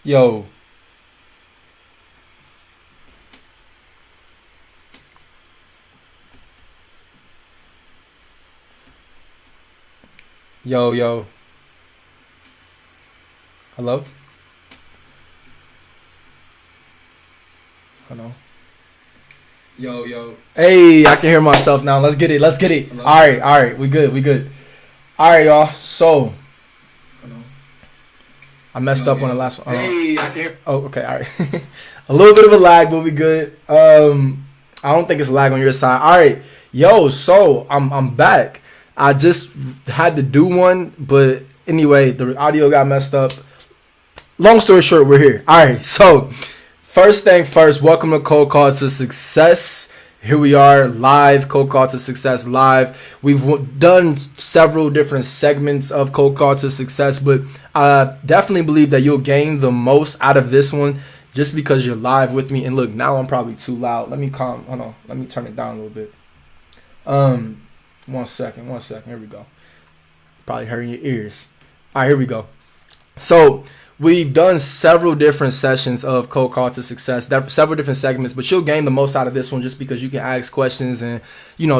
Yo, yo. Hello? Hello? Yo. Hey, I can hear myself now. Let's get it. Hello? All right. We good. All right, y'all. So, Hello? I messed up on the last one. Hey, I can hear. Oh, okay, all right. A little bit of a lag, but we good. I don't think it's a lag on your side. All right, yo. So I'm back. I just had to do one, but anyway, the audio got messed up. Long story short, we're here. All right. So first thing first, welcome to Cold Call to Success. Here we are live, Cold Call to Success live. We've done several different segments of Cold Call to Success, but I definitely believe that you'll gain the most out of this one just because you're live with me. And look, now I'm probably too loud. Hold on. Let me turn it down a little bit. 1 second. Here we go. Probably hurting your ears. All right, here we go. So we've done several different sessions of Cold Call to Success, several different segments, but you'll gain the most out of this one just because you can ask questions and,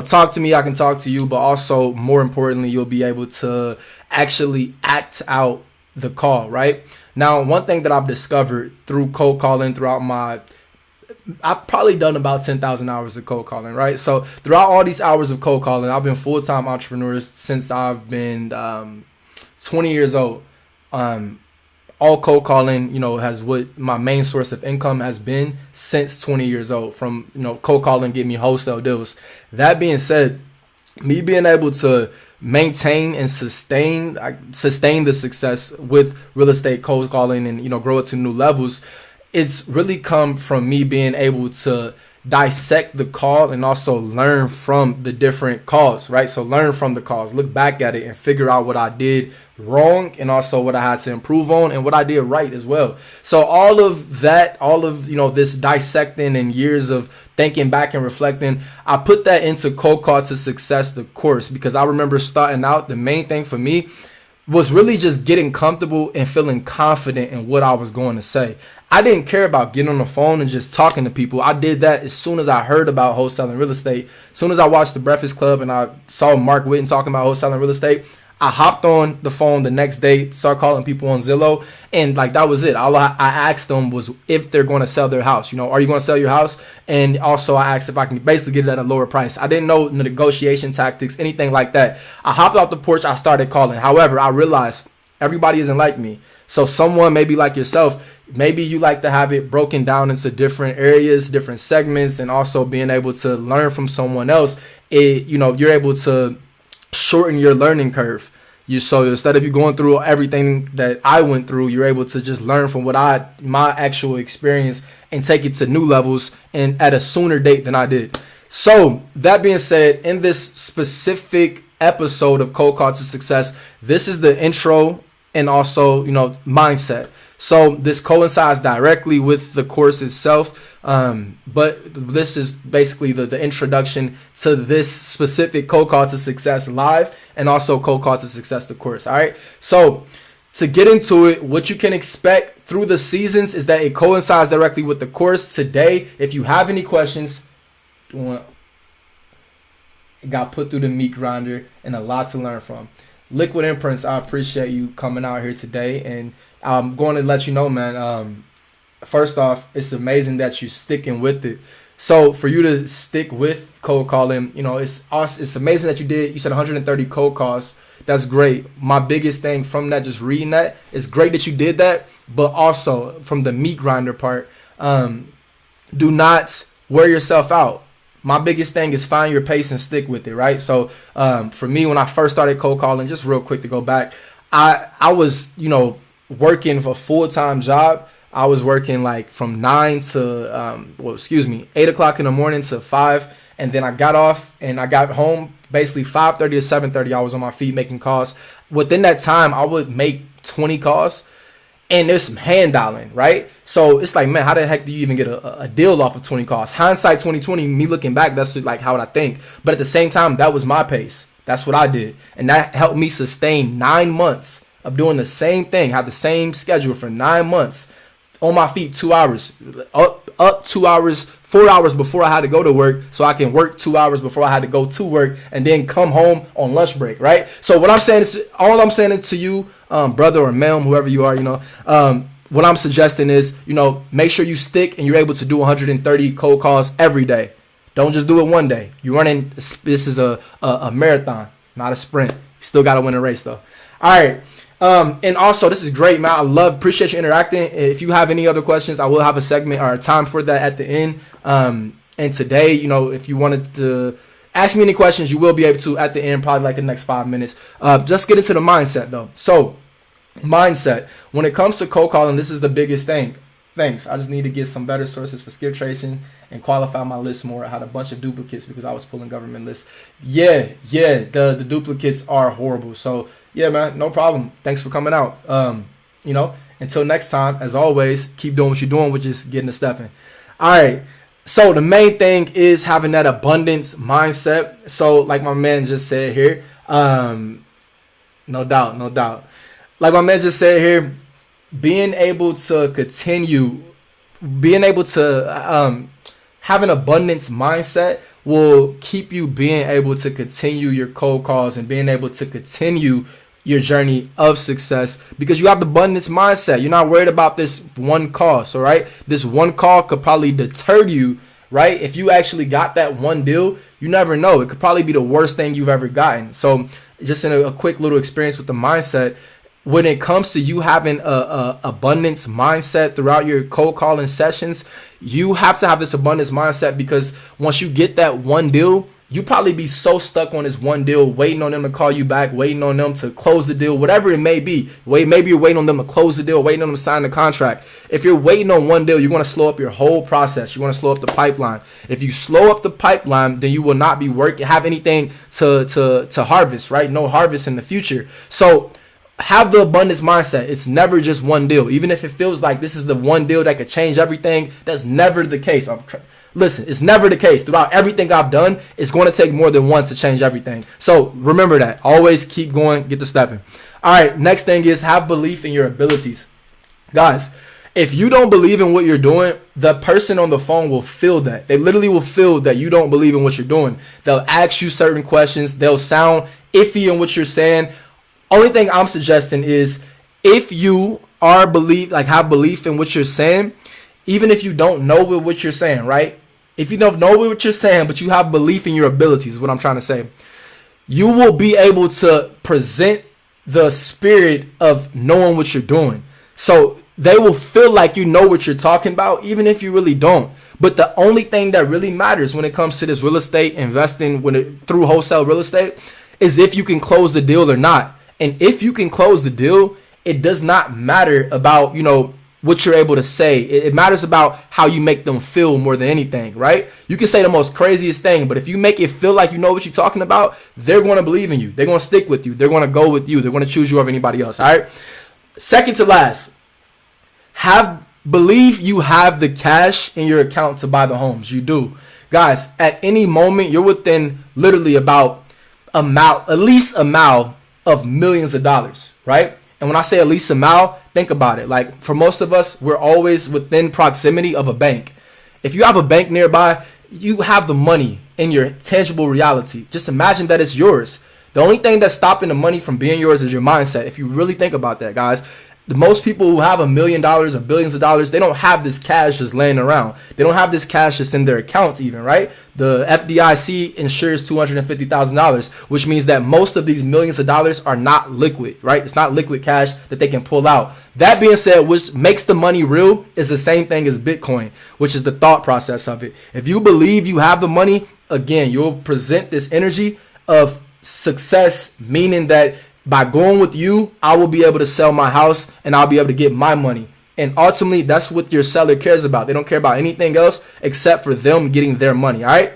talk to me. I can talk to you, but also more importantly, you'll be able to actually act out the call, right? Now, one thing that I've discovered through cold calling I've probably done about 10,000 hours of cold calling, right? So throughout all these hours of cold calling, I've been full-time entrepreneur since I've been 20 years old. All cold calling, has what my main source of income has been since 20 years old from, cold calling, get me wholesale deals. That being said, me being able to maintain and sustain the success with real estate cold calling and, grow it to new levels, it's really come from me being able to dissect the call and also learn from the different calls, right? So learn from the calls, look back at it and figure out what I did wrong and also what I had to improve on and what I did right as well. So all of this dissecting and years of thinking back and reflecting, I put that into Cold Call to Success, the course, because I remember starting out, the main thing for me was really just getting comfortable and feeling confident in what I was going to say. I didn't care about getting on the phone and just talking to people. I did that as soon as I heard about wholesaling real estate. As soon as I watched The Breakfast Club and I saw Mark Whitten talking about wholesaling real estate, I hopped on the phone the next day, started calling people on Zillow, and that was it. All I asked them was if they're going to sell their house. Are you going to sell your house? And also I asked if I can basically get it at a lower price. I didn't know the negotiation tactics, anything like that. I hopped off the porch, I started calling. However, I realized everybody isn't like me. So someone maybe like yourself, maybe you like to have it broken down into different areas, different segments, and also being able to learn from someone else. You're able to shorten your learning curve. So instead of you going through everything that I went through, you're able to just learn from my actual experience and take it to new levels and at a sooner date than I did. So that being said, in this specific episode of Cold Call to Success, this is the intro and also, mindset. So this coincides directly with the course itself. But this is basically the introduction to this specific Cold Call to Success live and also Cold Call to Success, the course. All right. So to get into it, what you can expect through the seasons is that it coincides directly with the course. Today, if you have any questions, it got put through the meat grinder and a lot to learn from. Liquid Imprints, I appreciate you coming out here today, and I'm going to let you know, man. First off, it's amazing that you're sticking with it. So for you to stick with cold calling, it's amazing that you did. You said 130 cold calls. That's great. My biggest thing from that, just reading that, it's great that you did that, but also from the meat grinder part, do not wear yourself out. My biggest thing is find your pace and stick with it, right? So for me, when I first started cold calling, just real quick to go back, I was, working a full-time job. I was working like from 8 o'clock in the morning to 5. And then I got off and I got home basically 5:30 to 7:30. I was on my feet making calls. Within that time, I would make 20 calls. And there's some hand dialing, right? So it's like, man, how the heck do you even get a deal off of 20 calls? Hindsight 2020, me looking back, that's like how I think. But at the same time, that was my pace. That's what I did. And that helped me sustain 9 months of doing the same thing, have the same schedule for 9 months, on my feet 2 hours, up 2 hours, 4 hours before I had to go to work, so I can work 2 hours before I had to go to work, and then come home on lunch break, right? So what I'm saying is, all I'm saying to you, brother or ma'am, whoever you are, what I'm suggesting is, make sure you stick and you're able to do 130 cold calls every day. Don't just do it one day. You're running. This is a marathon, not a sprint. You still got to win a race, though. All right. And also, this is great, man. Appreciate you interacting. If you have any other questions, I will have a segment or a time for that at the end. And today, if you wanted to ask me any questions, you will be able to at the end, probably like the next 5 minutes. Just get into the mindset, though. So, mindset. When it comes to cold calling, this is the biggest thing. Thanks. I just need to get some better sources for skill tracing and qualify my list more. I had a bunch of duplicates because I was pulling government lists. Yeah, the duplicates are horrible. So, yeah, man, no problem. Thanks for coming out. Until next time, as always, keep doing what you're doing, which is getting a step in. All right. So the main thing is having that abundance mindset. So like my man just said here, no doubt. Like my man just said here, being able to continue, being able to have an abundance mindset will keep you being able to continue your cold calls and being able to continue your journey of success because you have the abundance mindset. You're not worried about this one call. So, right, this one call could probably deter you, right? If you actually got that one deal, you never know. It could probably be the worst thing you've ever gotten. So just in a quick little experience with the mindset, when it comes to you having a abundance mindset throughout your cold calling sessions, you have to have this abundance mindset because once you get that one deal, you probably be so stuck on this one deal, waiting on them to call you back, waiting on them to close the deal, whatever it may be. Maybe you're waiting on them to close the deal, waiting on them to sign the contract. If you're waiting on one deal, you're going to slow up your whole process. You want to slow up the pipeline. If you slow up the pipeline, then you will not be have anything to harvest, right? No harvest in the future. So have the abundance mindset. It's never just one deal. Even if it feels like this is the one deal that could change everything, that's never the case. Listen, it's never the case. Throughout everything I've done, it's going to take more than one to change everything. So remember that. Always keep going, get to stepping. All right, next thing is have belief in your abilities. Guys, if you don't believe in what you're doing, the person on the phone will feel that. They literally will feel that you don't believe in what you're doing. They'll ask you certain questions. They'll sound iffy in what you're saying. Only thing I'm suggesting is if you have belief in what you're saying, even if you don't know what you're saying, right? If you don't know what you're saying, but you have belief in your abilities, is what I'm trying to say, you will be able to present the spirit of knowing what you're doing. So they will feel like you know what you're talking about, even if you really don't. But the only thing that really matters when it comes to this real estate investing through wholesale real estate is if you can close the deal or not. And if you can close the deal, it does not matter about, what you're able to say. It matters about how you make them feel more than anything, right? You can say the most craziest thing, but if you make it feel like you know what you're talking about, they're going to believe in you. They're going to stick with you. They're going to go with you. They're going to choose you over anybody else, all right? Second to last, believe you have the cash in your account to buy the homes. You do. Guys, at any moment, you're within literally about at least a mile of millions of dollars, right? And when I say at least a mile, think about it. Like for most of us, we're always within proximity of a bank. If you have a bank nearby, you have the money in your tangible reality. Just imagine that it's yours. The only thing that's stopping the money from being yours is your mindset. If you really think about that, guys, the most people who have $1 million or billions of dollars, they don't have this cash just laying around. They don't have this cash just in their accounts even, right? The FDIC insures $250,000, which means that most of these millions of dollars are not liquid, right? It's not liquid cash that they can pull out. That being said, which makes the money real is the same thing as Bitcoin, which is the thought process of it. If you believe you have the money, again, you'll present this energy of success, meaning that by going with you, I will be able to sell my house and I'll be able to get my money. And ultimately, that's what your seller cares about. They don't care about anything else except for them getting their money, all right?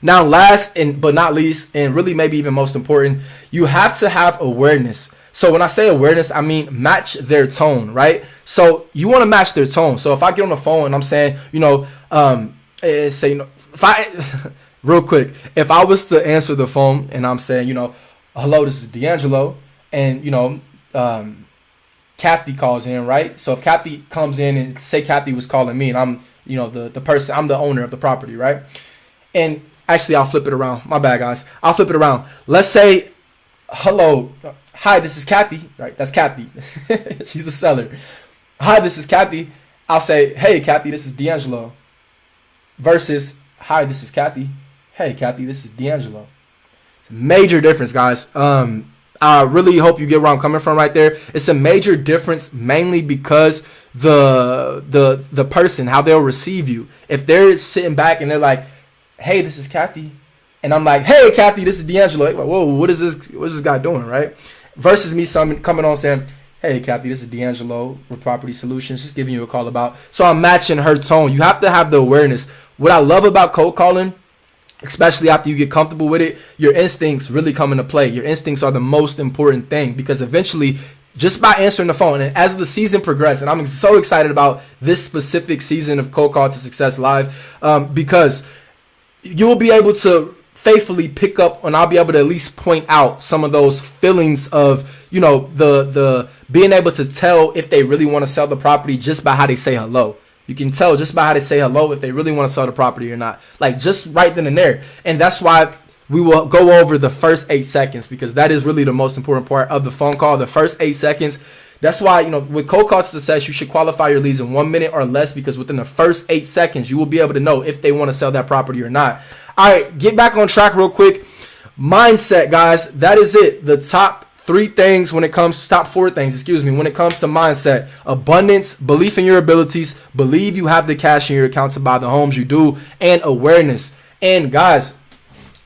Now, last but not least, and really maybe even most important, you have to have awareness. So when I say awareness, I mean match their tone, right? So you want to match their tone. So if I get on the phone and I'm saying, real quick, if I was to answer the phone and I'm saying, hello, this is D'Angelo, and Kathy calls in, right? So if Kathy comes in and say Kathy was calling me and I'm, the person, I'm the owner of the property, right? And actually, I'll flip it around. My bad, guys. I'll flip it around. Let's say, hello, hi, this is Kathy, right? That's Kathy. She's the seller. Hi, this is Kathy. I'll say, hey, Kathy, this is D'Angelo. Versus, hi, this is Kathy. Hey, Kathy, this is D'Angelo. Major difference, guys. I really hope you get where I'm coming from right there. It's a major difference, mainly because the person, how they'll receive you. If they're sitting back and they're like, hey, this is Kathy, and I'm like, hey, Kathy, this is D'Angelo. Like, whoa, what is this guy doing, right? Versus me coming on saying, hey, Kathy, this is D'Angelo with Property Solutions, just giving you a call about. So I'm matching her tone. You have to have the awareness. What I love about cold calling, especially after you get comfortable with it, your instincts really come into play. Your instincts are the most important thing, because eventually, just by answering the phone, and as the season progresses, and I'm so excited about this specific season of Cold Call to Success Live, because you will be able to faithfully pick up, and I'll be able to at least point out some of those feelings of, the being able to tell if they really want to sell the property just by how they say hello. You can tell just by how they say hello if they really want to sell the property or not. Like, just right then and there. And that's why we will go over the first 8 seconds, because that is really the most important part of the phone call. The first 8 seconds. That's why, with Cold Call to Success, you should qualify your leads in 1 minute or less, because within the first 8 seconds, you will be able to know if they want to sell that property or not. All right, get back on track real quick. Mindset, guys. That is it. The top 4 things when it comes to mindset: abundance, belief in your abilities, believe you have the cash in your account to buy the homes you do, and awareness. And guys,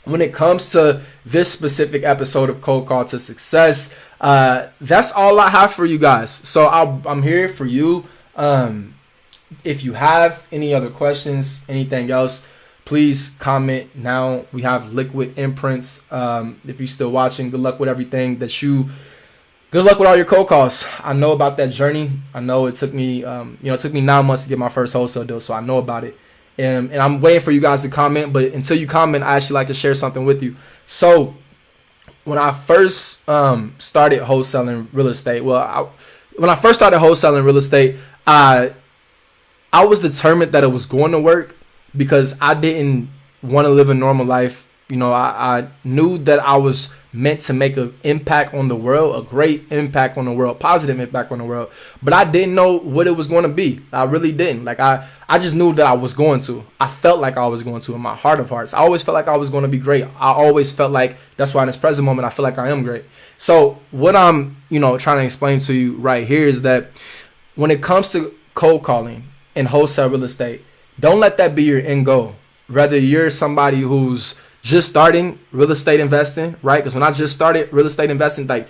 when it comes to this specific episode of Cold Call to Success, that's all I have for you guys. So I'm here for you. If you have any other questions, anything else, please comment now. We have Liquid Imprints. If you're still watching, good luck with everything good luck with all your cold calls. I know about that journey. I know it took me, it took me 9 months to get my first wholesale deal, so I know about it. And I'm waiting for you guys to comment, but until you comment, I actually like to share something with you. So when I first started wholesaling real estate, I was determined that it was going to work, because I didn't want to live a normal life. I knew that I was meant to make an impact on the world, a great impact on the world, positive impact on the world. But I didn't know what it was going to be. I really didn't. Like, I just knew that I was going to. I felt like I was going to in my heart of hearts. I always felt like I was going to be great. I always felt like, that's why in this present moment, I feel like I am great. So what I'm, trying to explain to you right here is that when it comes to cold calling and wholesale real estate, don't let that be your end goal. Whether you're somebody who's just starting real estate investing, right? Because when I just started real estate investing, like,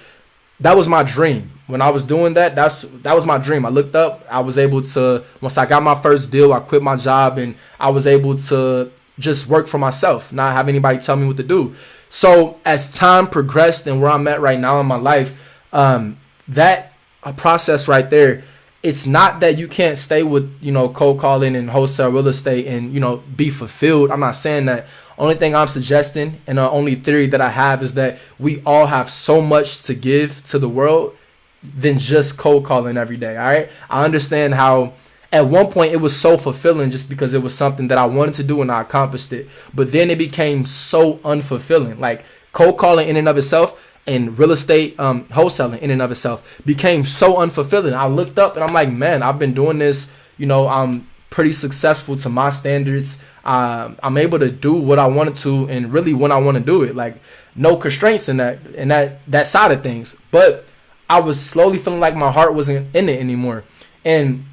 that was my dream. When I was doing that, that was my dream. I looked up, I was able to, once I got my first deal, I quit my job and I was able to just work for myself, not have anybody tell me what to do. So as time progressed and where I'm at right now in my life, that process right there, it's not that you can't stay with, cold calling and wholesale real estate and, be fulfilled. I'm not saying that. Only thing I'm suggesting, and the only theory that I have, is that we all have so much to give to the world than just cold calling every day. All right. I understand how at one point it was so fulfilling just because it was something that I wanted to do and I accomplished it. But then it became so unfulfilling. Like, cold calling in and of itself and real estate wholesaling in and of itself became so unfulfilling. I looked up and I'm like, man, I've been doing this. I'm pretty successful to my standards. I'm able to do what I wanted to and really when I want to do it. Like, no constraints in that side of things. But I was slowly feeling like my heart wasn't in it anymore. And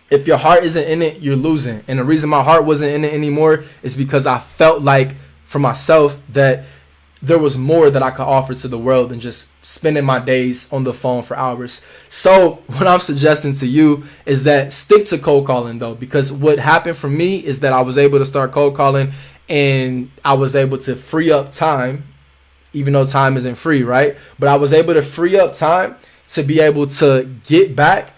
if your heart isn't in it, you're losing. And the reason my heart wasn't in it anymore is because I felt like for myself that there was more that I could offer to the world than just spending my days on the phone for hours. So what I'm suggesting to you is that stick to cold calling, though, because what happened for me is that I was able to start cold calling and I was able to free up time, even though time isn't free, right? But I was able to free up time to be able to get back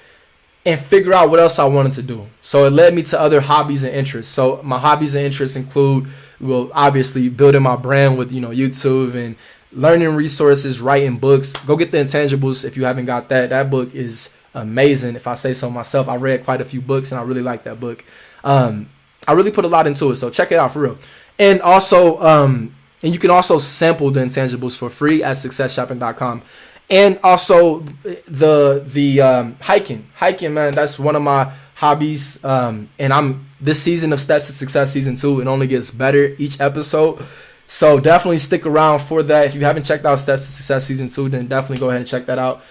and figure out what else I wanted to do. So it led me to other hobbies and interests. So my hobbies and interests include, well, obviously building my brand with, YouTube and learning resources, writing books. Go get The Intangibles if you haven't got that. That book is amazing, if I say so myself. I read quite a few books, and I really like that book. I really put a lot into it, so check it out for real. And also, and you can also sample the intangibles for free at successshopping.com. And also the hiking, man, that's one of my hobbies. And I'm this season of Steps to Success season 2, it only gets better each episode. So definitely stick around for that. If you haven't checked out Steps to Success season 2, then definitely go ahead and check that out.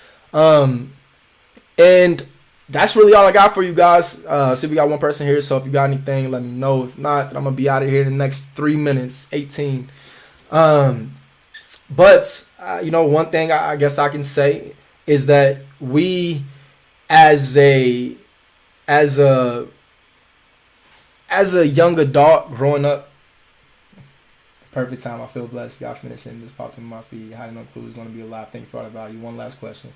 And that's really all I got for you guys. See, we got one person here, so if you got anything, let me know. If not, then I'm gonna be out of here in the next 3 minutes, 18. But one thing I guess I can say is that we, as a young adult growing up, perfect time. I feel blessed. Y'all finishing. This popped in my feed. How do you know Clue is going to be alive? Thank you for all the value. One last question.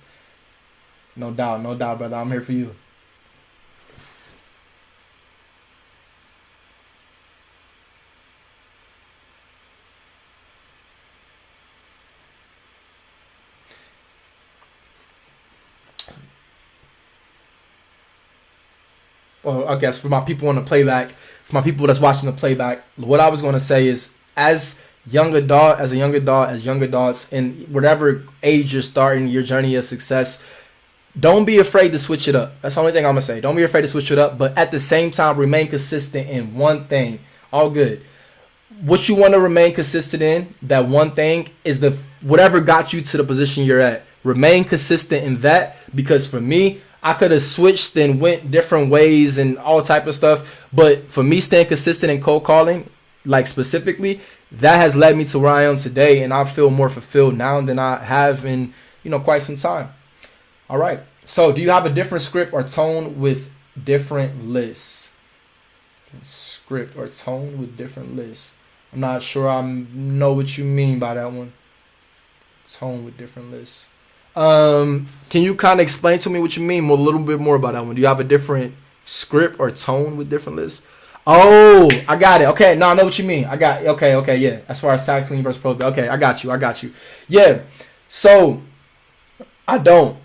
No doubt, brother. I'm here for you. Well, I guess for my people on the playback, for my people that's watching the playback, what I was going to say is, as young adults, in whatever age you're starting your journey of success, don't be afraid to switch it up. That's the only thing I'm going to say. Don't be afraid to switch it up, but at the same time, remain consistent in one thing. All good. What you want to remain consistent in, that one thing, is the whatever got you to the position you're at. Remain consistent in that, because for me, I could have switched and went different ways and all type of stuff. But for me, staying consistent in cold calling, like specifically, that has led me to where I am today. And I feel more fulfilled now than I have in, quite some time. All right. So do you have a different script or tone with different lists? Script or tone with different lists. I'm not sure I know what you mean by that one. Tone with different lists. Can you kind of explain to me what you mean a little bit more about that one? Do you have a different script or tone with different lists? Oh, I got it. Okay, no, I know what you mean. I got it. Okay, yeah. As far as tax lien versus probate. Okay, I got you. Yeah. So I don't.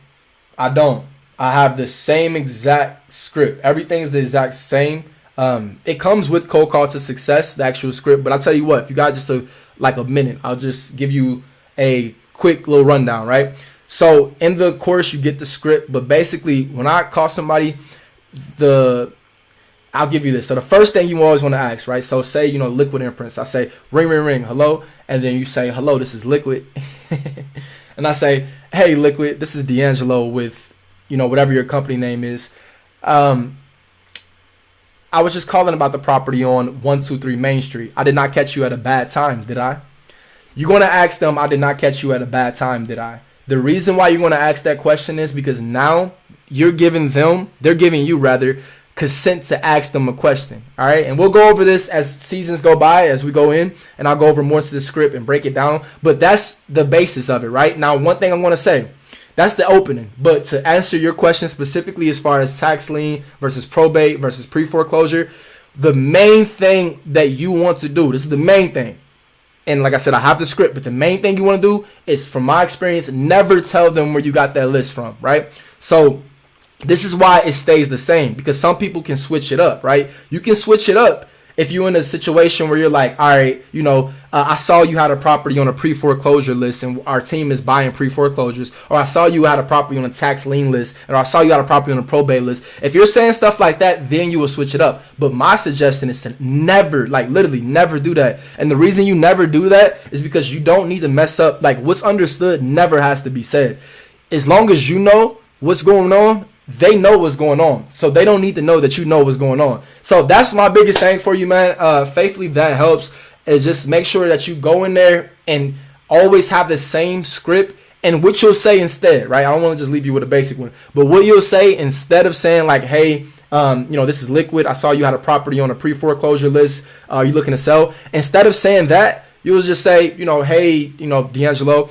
I have the same exact script. Everything's the exact same. It comes with Cold Call to Success, the actual script. But I'll tell you what, if you got just a minute, I'll just give you a quick little rundown, right? So in the course, you get the script, but basically when I call somebody, I'll give you this. So the first thing you always want to ask, right? So say, Liquid Imprints. I say, ring, hello. And then you say, hello, this is Liquid. And I say, hey, Liquid, this is D'Angelo with, whatever your company name is. I was just calling about the property on 123 Main Street. I did not catch you at a bad time, did I? You're going to ask them, I did not catch you at a bad time, did I? The reason why you're going to ask that question is because now they're giving you consent to ask them a question. All right. And we'll go over this as seasons go by, as we go in, and I'll go over more to the script and break it down. But that's the basis of it. Right now, one thing I'm going to say, that's the opening. But to answer your question specifically, as far as tax lien versus probate versus pre-foreclosure, the main thing that you want to do, this is the main thing. And like I said, I have the script, but the main thing you want to do is, from my experience, never tell them where you got that list from, right? So this is why it stays the same, because some people can switch it up, right? You can switch it up if you're in a situation where you're like, all right, I saw you had a property on a pre-foreclosure list and our team is buying pre-foreclosures, or I saw you had a property on a tax lien list, or I saw you had a property on a probate list. If you're saying stuff like that, then you will switch it up. But my suggestion is to never, literally never do that. And the reason you never do that is because you don't need to mess up. What's understood never has to be said. As long as you know what's going on, they know what's going on. So they don't need to know that you know what's going on. So that's my biggest thing for you, man. Faithfully, that helps. Is just make sure that you go in there and always have the same script. And what you'll say instead, right? I don't want to just leave you with a basic one. But what you'll say instead of saying hey, this is Liquid, I saw you had a property on a pre-foreclosure list. You're looking to sell. Instead of saying that, you'll just say, hey, D'Angelo,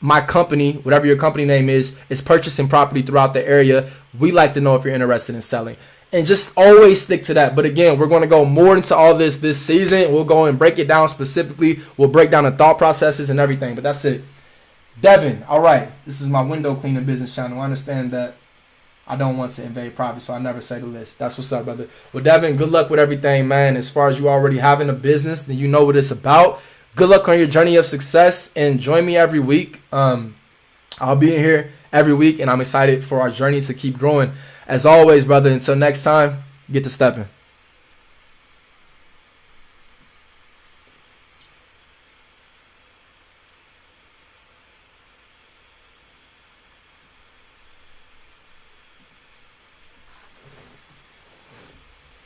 my company, whatever your company name is purchasing property throughout the area. We like to know if you're interested in selling. And just always stick to that. But again, we're going to go more into all this season. We'll go and break it down specifically. We'll break down the thought processes and everything. But that's it. Devin, all right. This is my window cleaning business channel. I understand that. I don't want to invade privacy, so I never say the list. That's what's up, brother. Well, Devin, good luck with everything, man. As far as you already having a business, then you know what it's about. Good luck on your journey of success, and join me every week. I'll be in here every week, and I'm excited for our journey to keep growing. As always, brother, until next time, get to stepping.